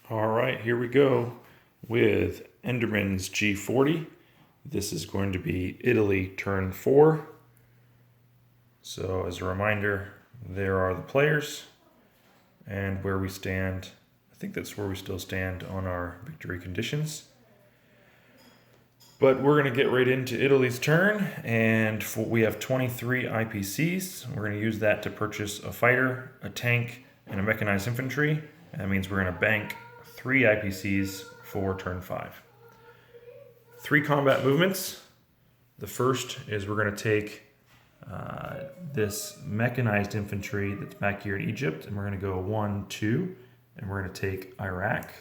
All right, here we go with Enderman's G40. This is going to be Italy turn 4. So as a reminder, there are the players and where we stand. I think that's where we still stand on our victory conditions. But we're going to get right into Italy's turn, and we have 23 IPCs. We're going to use that to purchase a fighter, a tank, and a mechanized infantry. And that means we're going to bank 3 IPCs for turn 5. 3 combat movements. The first is we're going to take this mechanized infantry that's back here in Egypt, and we're going to go 1, 2, and we're going to take Iraq.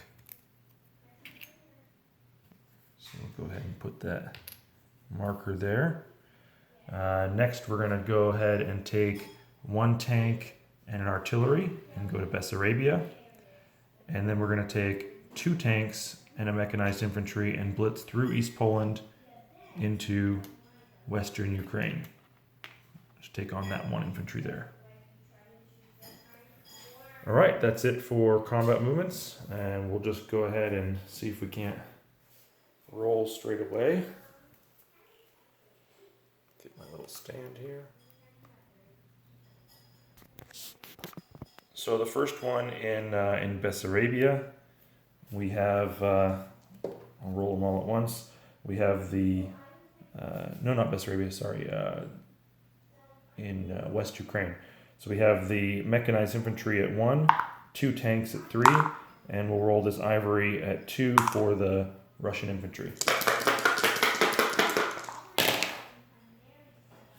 So we'll go ahead and put that marker there. Next, we're going to go ahead and take 1 tank and an artillery and go to Bessarabia. And then we're going to take 2 tanks and a mechanized infantry and blitz through East Poland into Western Ukraine. Just take on that 1 infantry there. All right, that's it for combat movements, and we'll just go ahead and see if we can't roll straight away. Get my little stand here. So the first one in Bessarabia, we have, I'll roll them all at once. We have the, no, not Bessarabia, sorry, in West Ukraine. So we have the mechanized infantry at 1, 2 tanks at 3, and we'll roll this ivory at 2 for the Russian infantry.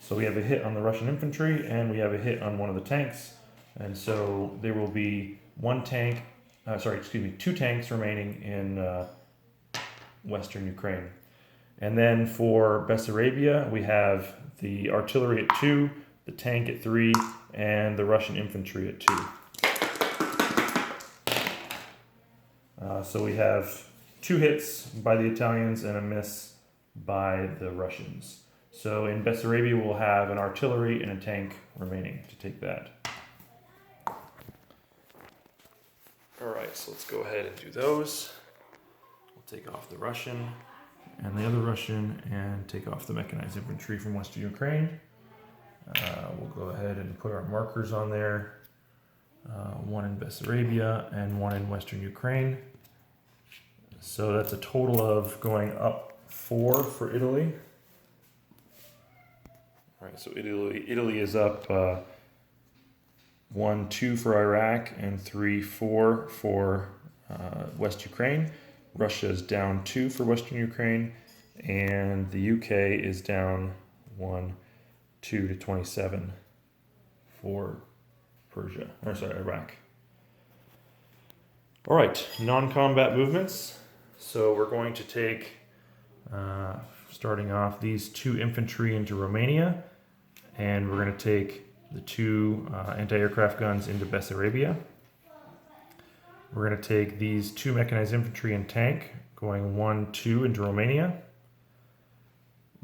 So we have a hit on the Russian infantry, and we have a hit on one of the tanks. And so there will be 2 tanks remaining in Western Ukraine. And then for Bessarabia, we have the artillery at 2, the tank at 3, and the Russian infantry at 2. So we have 2 hits by the Italians and a miss by the Russians. So in Bessarabia, we'll have an artillery and a tank remaining to take that. All right, so let's go ahead and do those. We'll take off the Russian and the other Russian and take off the mechanized infantry from Western Ukraine. We'll go ahead and put our markers on there. 1 in Bessarabia and 1 in Western Ukraine. So that's a total of going up 4 for Italy. All right, so Italy is up 1, 2 for Iraq and 3, 4 for West Ukraine. Russia is down 2 for Western Ukraine, and the UK is down 1, 2 to 27 for Iraq. All right, non-combat movements. So we're going to take, starting off, these 2 infantry into Romania, and we're going to take the 2 anti-aircraft guns into Bessarabia. We're going to take these 2 mechanized infantry and tank, going 1, 2 into Romania.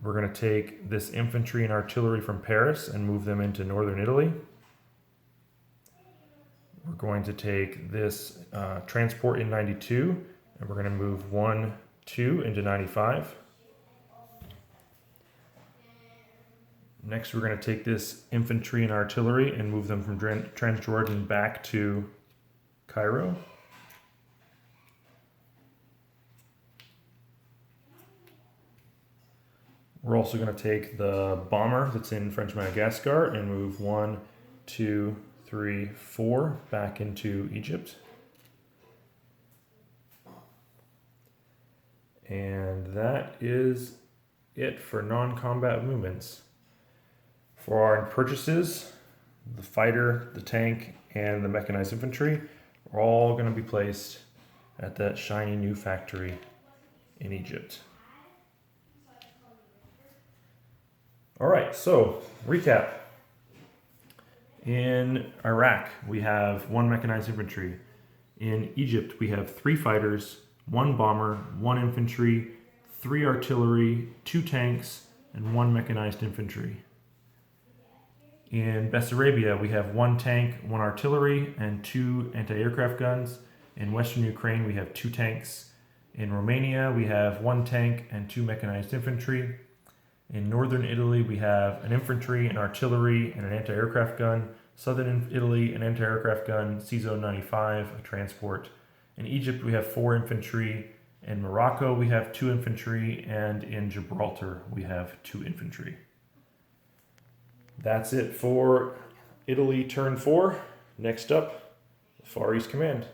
We're going to take this infantry and artillery from Paris and move them into northern Italy. We're going to take this transport in 92, and we're going to move 1, 2 into 95. Next, we're going to take this infantry and artillery and move them from Transjordan back to Cairo. We're also going to take the bomber that's in French Madagascar and move 1, 2, 3, 4 back into Egypt. And that is it for non-combat movements. For our purchases, the fighter, the tank, and the mechanized infantry are all going to be placed at that shiny new factory in Egypt. All right, so recap. In Iraq, we have 1 mechanized infantry. In Egypt, we have 3 fighters, 1 bomber, 1 infantry, 3 artillery, 2 tanks, and 1 mechanized infantry. In Bessarabia, we have 1 tank, 1 artillery, and 2 anti-aircraft guns. In Western Ukraine, we have 2 tanks. In Romania, we have 1 tank and 2 mechanized infantry. In northern Italy, we have an infantry, an artillery, and an anti-aircraft gun. Southern Italy, an anti-aircraft gun, CISO 95, a transport. In Egypt, we have 4 infantry. In Morocco, we have 2 infantry. And in Gibraltar, we have 2 infantry. That's it for Italy Turn 4. Next up, the Far East Command.